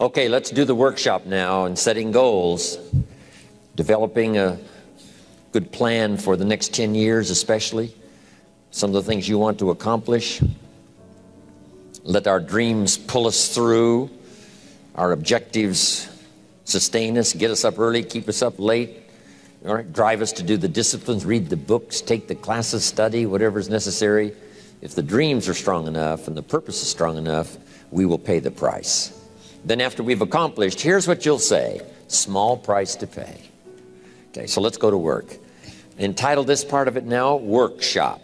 Okay, let's do the workshop now in setting goals, developing a good plan for the next 10 years especially, some of the things you want to accomplish. Let our dreams pull us through, our objectives sustain us, get us up early, keep us up late, all right, drive us to do the disciplines, read the books, take the classes, study, whatever is necessary. If the dreams are strong enough and the purpose is strong enough, we will pay the price. Then after we've accomplished, here's what you'll say: small price to pay. Okay, so let's go to work. Entitle this part of it now, Workshop.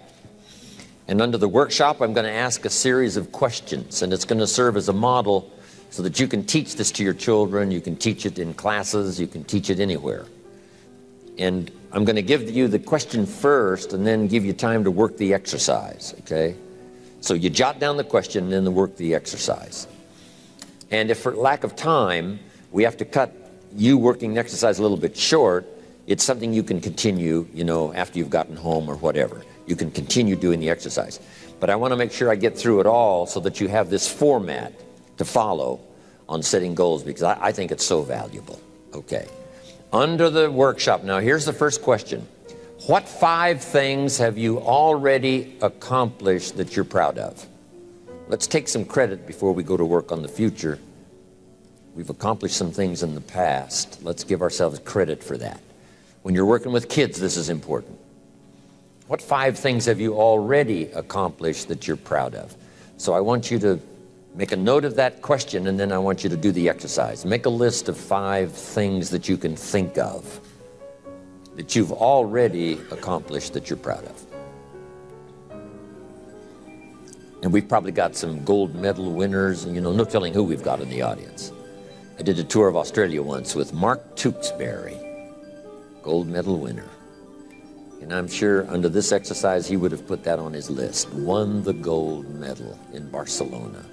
And under the workshop, I'm going to ask a series of questions, and it's going to serve as a model so that you can teach this to your children, you can teach it in classes, you can teach it anywhere. And I'm going to give you the question first and then give you time to work the exercise, okay? So you jot down the question and then work the exercise. And if for lack of time, we have to cut you working the exercise a little bit short, it's something you can continue, you know, after you've gotten home or whatever. You can continue doing the exercise. But I want to make sure I get through it all so that you have this format to follow on setting goals, because I think it's so valuable. Okay. Under the workshop now, here's the first question. What 5 things have you already accomplished that you're proud of? Let's take some credit before we go to work on the future. We've accomplished some things in the past. Let's give ourselves credit for that. When you're working with kids, this is important. What 5 things have you already accomplished that you're proud of? So I want you to make a note of that question, and then I want you to do the exercise. Make a list of 5 things that you can think of that you've already accomplished that you're proud of. And we've probably got some gold medal winners, and you know, no telling who we've got in the audience. I did a tour of Australia once with Mark Tewksbury, gold medal winner. And I'm sure under this exercise he would have put that on his list. Won the gold medal in Barcelona.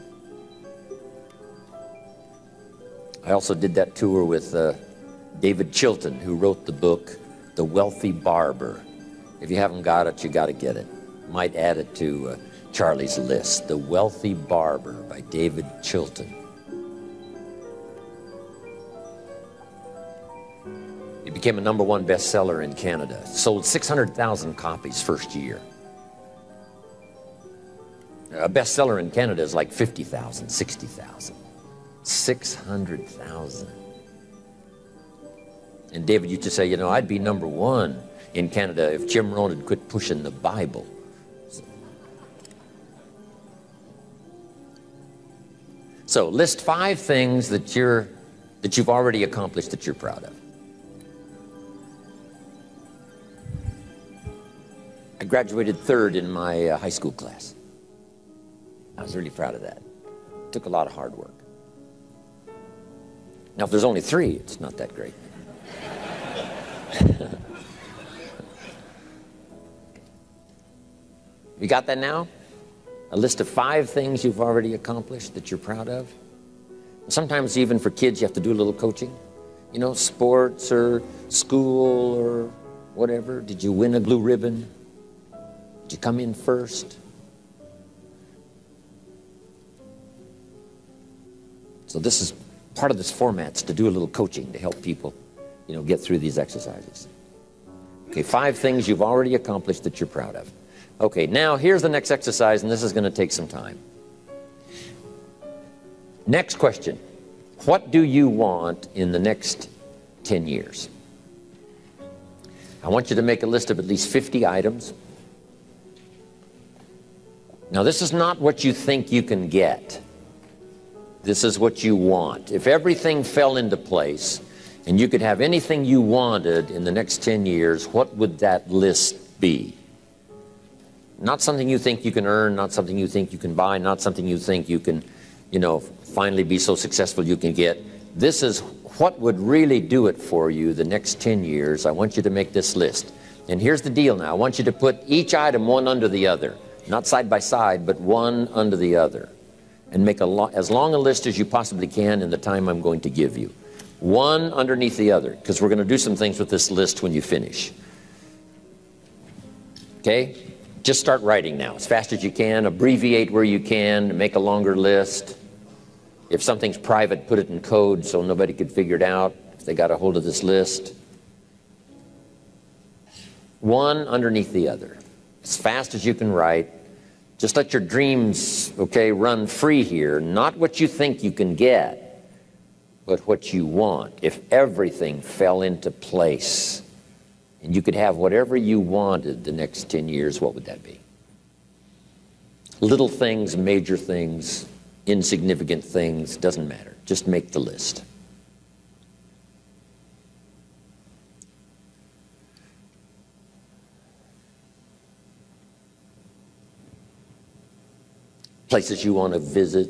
I also did that tour with David Chilton, who wrote the book, The Wealthy Barber. If you haven't got it, you got to get it. Might add it to Charlie's list. The Wealthy Barber by David Chilton. It became a #1 bestseller in Canada. Sold 600,000 copies first year. A bestseller in Canada is like 50,000, 60,000. 600,000. And David used to say, you know, I'd be #1 in Canada if Jim Rohn had quit pushing the Bible. So list 5 things that you've already accomplished that you're proud of. I graduated 3rd in my high school class. I was really proud of that. It took a lot of hard work. Now, if there's only 3, it's not that great. You got that now? A list of 5 things you've already accomplished that you're proud of. Sometimes even for kids, you have to do a little coaching. You know, sports or school or whatever. Did you win a blue ribbon? Did you come in first? So this is part of this format's to do a little coaching to help people, you know, get through these exercises. Okay, 5 things you've already accomplished that you're proud of. Okay, now here's the next exercise, and this is going to take some time. Next question. What do you want in the next 10 years? I want you to make a list of at least 50 items. Now, this is not what you think you can get. This is what you want. If everything fell into place and you could have anything you wanted in the next 10 years, what would that list be? Not something you think you can earn, not something you think you can buy, not something you think you can, you know, finally be so successful you can get. This is what would really do it for you the next 10 years. I want you to make this list. And here's the deal now. I want you to put each item one under the other. Not side by side, but one under the other. And make as long a list as you possibly can in the time I'm going to give you. One underneath the other, because we're going to do some things with this list when you finish. Okay? Just start writing now as fast as you can. Abbreviate where you can. Make a longer list. If something's private, put it in code so nobody could figure it out if they got a hold of this list. One underneath the other, as fast as you can write. Just let your dreams, okay, run free here. Not what you think you can get, but what you want. If everything fell into place and you could have whatever you wanted the next 10 years, what would that be? Little things, major things, insignificant things, doesn't matter. Just make the list. Places you want to visit.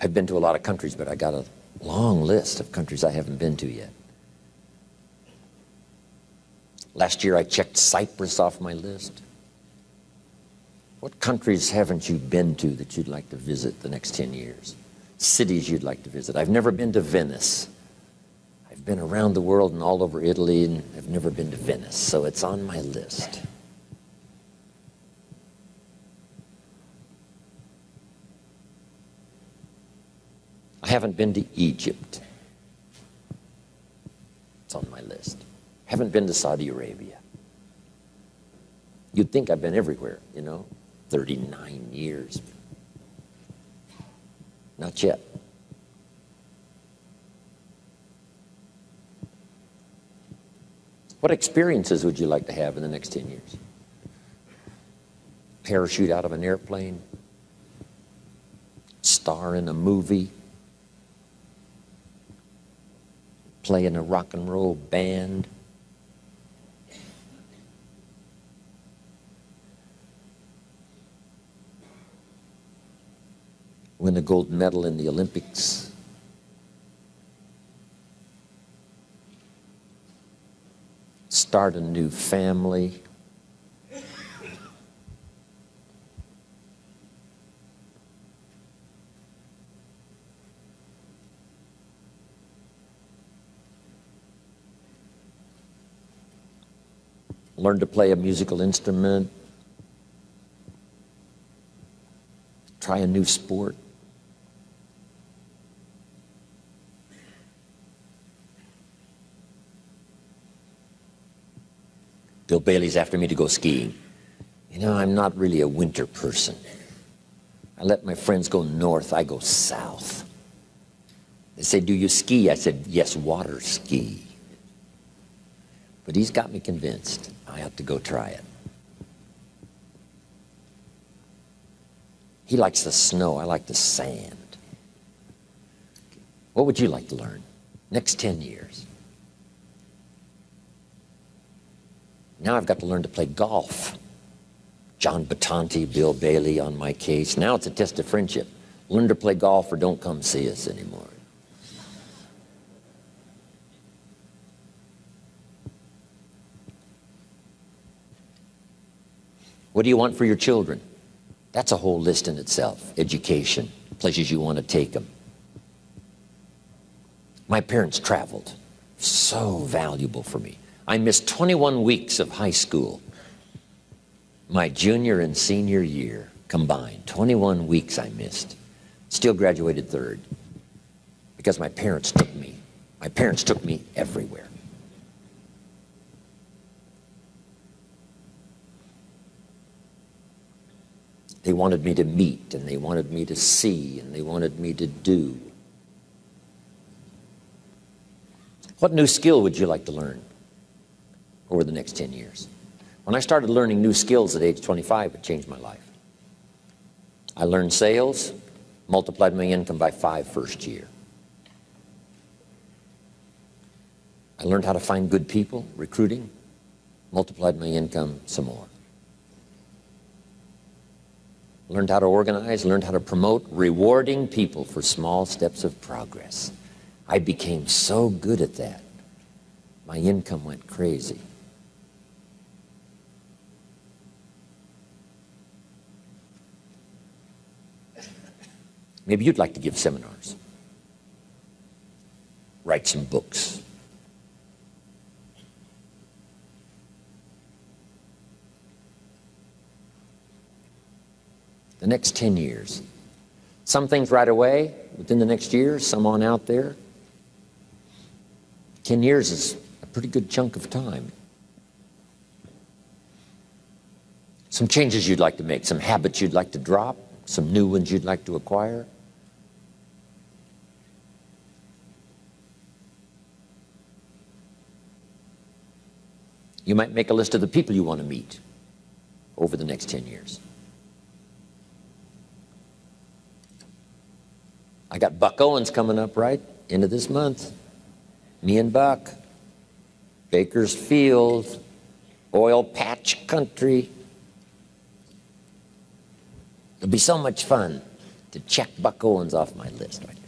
I've been to a lot of countries, but I got a long list of countries I haven't been to yet. Last year I checked Cyprus off my list. What countries haven't you been to that you'd like to visit the next 10 years? Cities you'd like to visit. I've never been to Venice. I've been around the world and all over Italy, and I've never been to Venice, so it's on my list. I haven't been to Egypt. It's on my list. I haven't been to Saudi Arabia. You'd think I've been everywhere, you know, 39 years. Not yet. What experiences would you like to have in the next 10 years? Parachute out of an airplane? Star in a movie? Play in a rock and roll band? Win a gold medal in the Olympics? Start a new family? Learn to play a musical instrument? Try a new sport? Bill Bailey's after me to go skiing. You know, I'm not really a winter person. I let my friends go north, I go south. They say, do you ski? I said, yes, water ski. But he's got me convinced I have to go try it. He likes the snow, I like the sand. What would you like to learn? Next 10 years. Now I've got to learn to play golf. John Battanti, Bill Bailey on my case. Now it's a test of friendship. Learn to play golf or don't come see us anymore. What do you want for your children? That's a whole list in itself. Education, places you want to take them. My parents traveled. So valuable for me. I missed 21 weeks of high school. My junior and senior year combined. 21 weeks I missed. Still graduated third. Because my parents took me. My parents took me everywhere. They wanted me to meet, and they wanted me to see, and they wanted me to do. What new skill would you like to learn over the next 10 years? When I started learning new skills at age 25, it changed my life. I learned sales, multiplied my income by 5 first year. I learned how to find good people, recruiting, multiplied my income some more. Learned how to organize, learned how to promote, rewarding people for small steps of progress. I became so good at that. My income went crazy. Maybe you'd like to give seminars, write some books. the next 10 years. Some things right away, within the next year, some on out there. 10 years is a pretty good chunk of time. Some changes you'd like to make, some habits you'd like to drop, some new ones you'd like to acquire. You might make a list of the people you want to meet over the next 10 years. I got Buck Owens coming up right end of this month. Me and Buck. Bakersfield, oil patch country. It'll be so much fun to check Buck Owens off my list right there.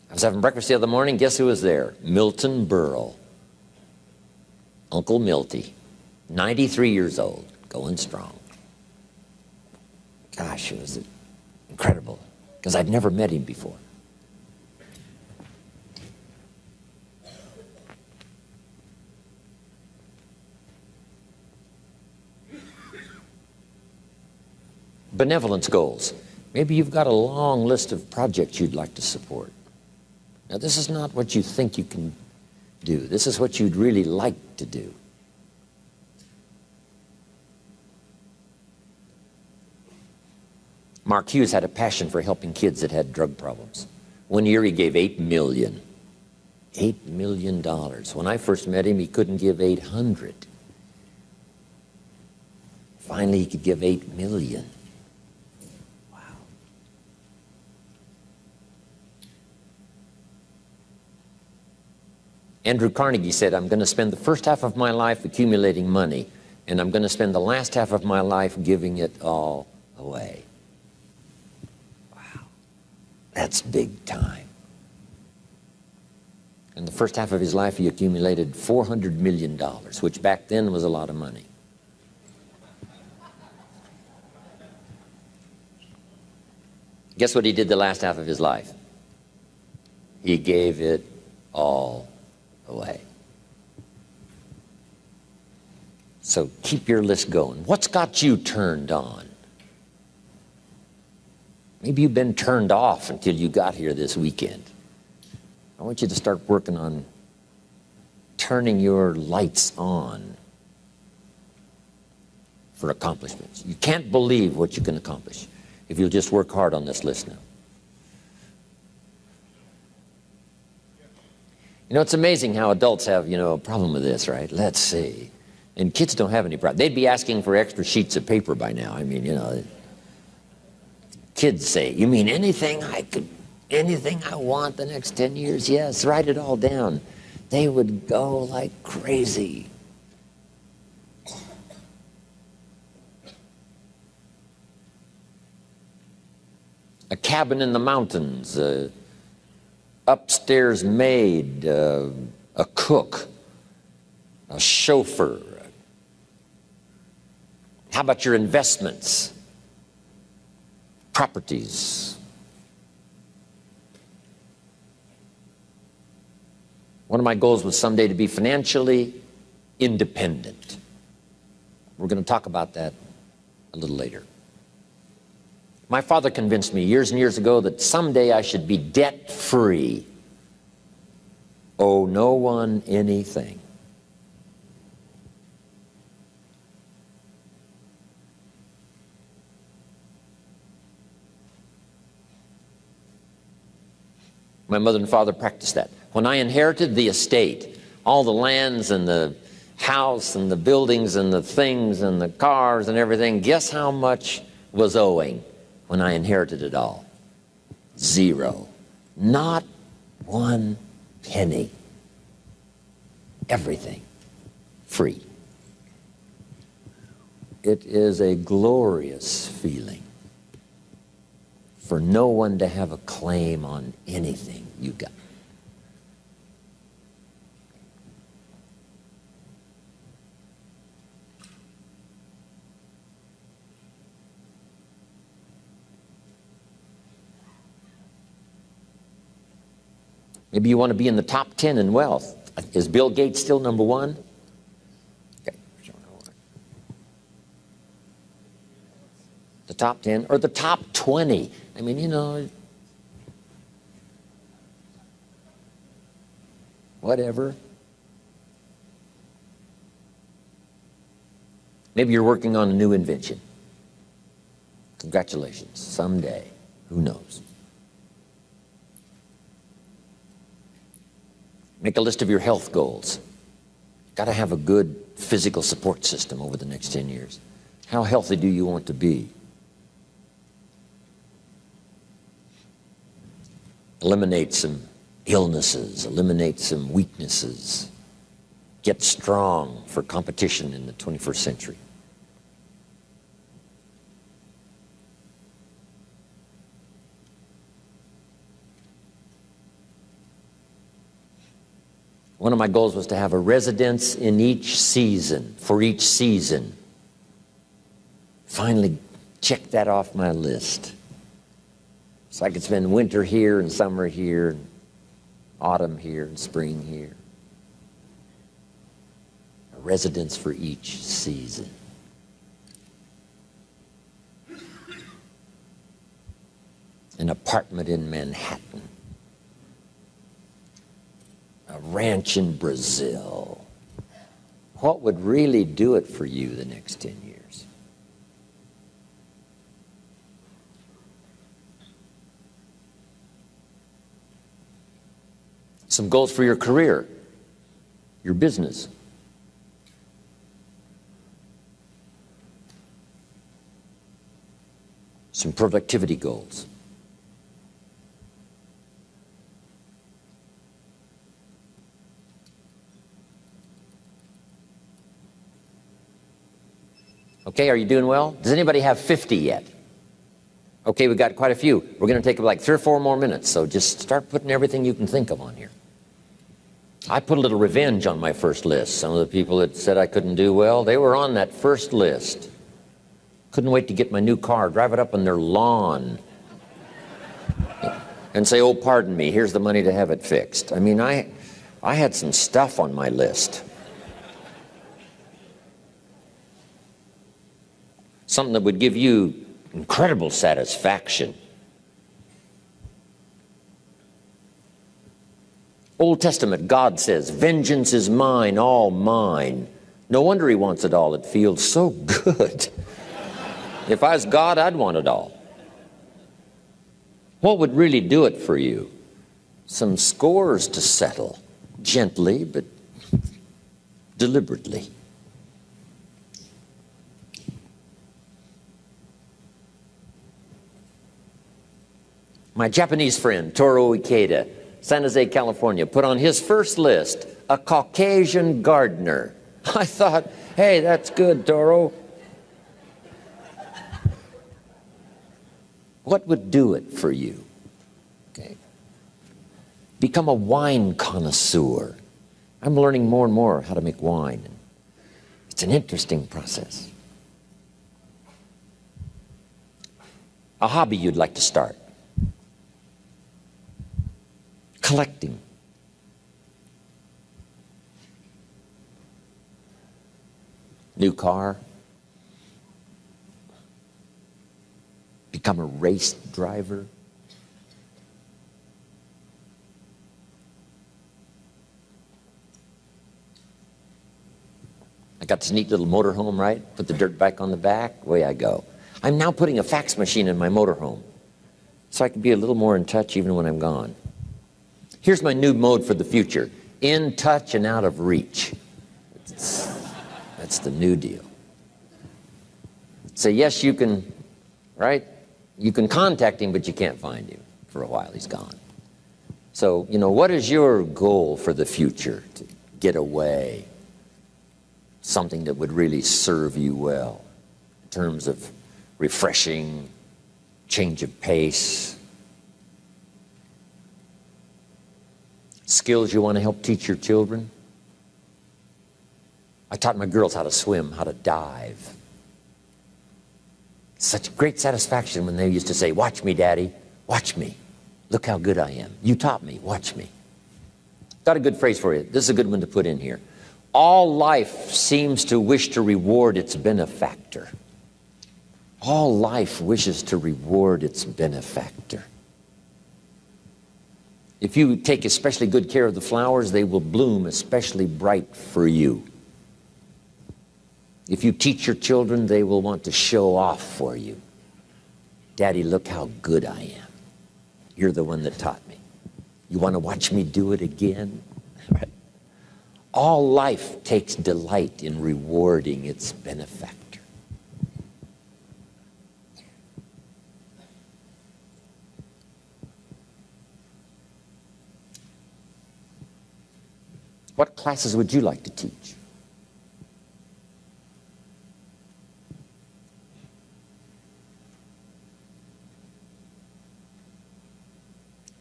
I was having breakfast the other morning. Guess who was there? Milton Berle. Uncle Milty. 93 years old. Going strong. Gosh, it was incredible. Because I'd never met him before. Benevolence goals. Maybe you've got a long list of projects you'd like to support. Now, this is not what you think you can do. This is what you'd really like to do. Mark Hughes had a passion for helping kids that had drug problems. One year he gave $8 million. $8 million. When I first met him, he couldn't give 800. Finally, he could give 8 million. Wow. Andrew Carnegie said, I'm going to spend the first half of my life accumulating money, and I'm going to spend the last half of my life giving it all away. Wow. That's big time. In the first half of his life, he accumulated $400 million, which back then was a lot of money. Guess what he did the last half of his life? He gave it all away. So keep your list going. What's got you turned on? Maybe you've been turned off until you got here this weekend. I want you to start working on turning your lights on for accomplishments. You can't believe what you can accomplish if you'll just work hard on this list now. You know, it's amazing how adults have, a problem with this, right? Let's see. And kids don't have any problem. They'd be asking for extra sheets of paper by now. I mean, kids say, you mean anything I want the next 10 years? Yes, write it all down. They would go like crazy. A cabin in the mountains, upstairs maid, a cook, a chauffeur. How about your investments, properties? One of my goals was someday to be financially independent. We're going to talk about that a little later. My father convinced me years and years ago that someday I should be debt-free. Owe no one anything. My mother and father practiced that. When I inherited the estate, all the lands and the house and the buildings and the things and the cars and everything, guess how much was owing when I inherited it all? Zero. Not one penny. Everything free. It is a glorious feeling for no one to have a claim on anything you got. Maybe you want to be in the top 10 in wealth. Is Bill Gates still number one? Okay. The top 10 or the top 20? I mean, you know, whatever. Maybe you're working on a new invention. Congratulations. Someday. Who knows? Make a list of your health goals. Got to have a good physical support system over the next 10 years. How healthy do you want to be? Eliminate some illnesses, eliminate some weaknesses. Get strong for competition in the 21st century. One of my goals was to have a residence in each season, for each season. Finally check that off my list. So I could spend winter here and summer here, and autumn here and spring here. A residence for each season. An apartment in Manhattan. A ranch in Brazil. What would really do it for you the next 10 years? Some goals for your career, your business. Some productivity goals. Okay, are you doing well? Does anybody have 50 yet? Okay, we've got quite a few. We're going to take like 3 or 4 more minutes, so just start putting everything you can think of on here. I put a little revenge on my first list. Some of the people that said I couldn't do well, they were on that first list. Couldn't wait to get my new car, drive it up on their lawn, and say, oh, pardon me, here's the money to have it fixed. I mean, I had some stuff on my list. Something that would give you incredible satisfaction. Old Testament, God says, vengeance is mine, all mine. No wonder he wants it all. It feels so good. If I was God, I'd want it all. What would really do it for you? Some scores to settle, gently but deliberately. My Japanese friend, Toru Ikeda, San Jose, California, put on his first list a Caucasian gardener. I thought, hey, that's good, Toru. What would do it for you? Okay. Become a wine connoisseur. I'm learning more and more how to make wine. It's an interesting process. A hobby you'd like to start. Collecting. New car. Become a race driver. I got this neat little motorhome, right? Put the dirt bike on the back, away I go. I'm now putting a fax machine in my motorhome so I can be a little more in touch even when I'm gone. Here's my new mode for the future. In touch and out of reach. That's the new deal. So yes, you can, right? You can contact him, but you can't find him for a while. He's gone. So, you know, what is your goal for the future? To get away. Something that would really serve you well in terms of refreshing, change of pace. Skills you want to help teach your children. I taught my girls how to swim, how to dive. Such great satisfaction when they used to say, watch me, Daddy, watch me. Look how good I am. You taught me, watch me. Got a good phrase for you. This is a good one to put in here. All life seems to wish to reward its benefactor. All life wishes to reward its benefactor. If you take especially good care of the flowers, they will bloom especially bright for you. If you teach your children, they will want to show off for you. Daddy, look how good I am. You're the one that taught me. You want to watch me do it again? Right? All life takes delight in rewarding its benefactor. What classes would you like to teach?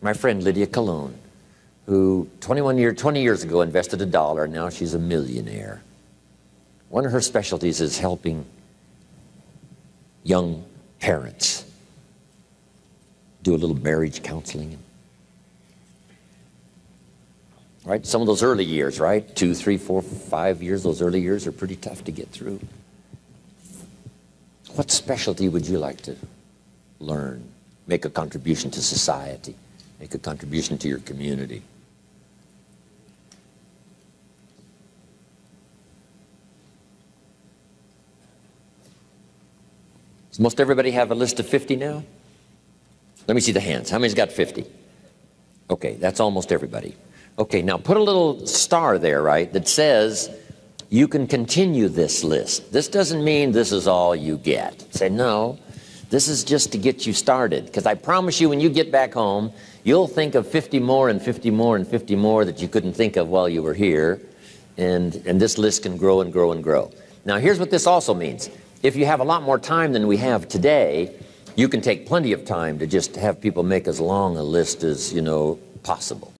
My friend Lydia Cologne, who 20 years ago invested $1, now she's a millionaire. One of her specialties is helping young parents do a little marriage counseling. Right? Some of those early years, right? 2, 3, 4, 5 years, those early years are pretty tough to get through. What specialty would you like to learn? Make a contribution to society. Make a contribution to your community. Does most everybody have a list of 50 now? Let me see the hands. How many's got 50? Okay, that's almost everybody. Okay, now put a little star there, right, that says you can continue this list. This doesn't mean this is all you get. Say, no, this is just to get you started. Because I promise you, when you get back home, you'll think of 50 more and 50 more and 50 more that you couldn't think of while you were here. And this list can grow and grow and grow. Now, here's what this also means. If you have a lot more time than we have today, you can take plenty of time to just have people make as long a list as, possible.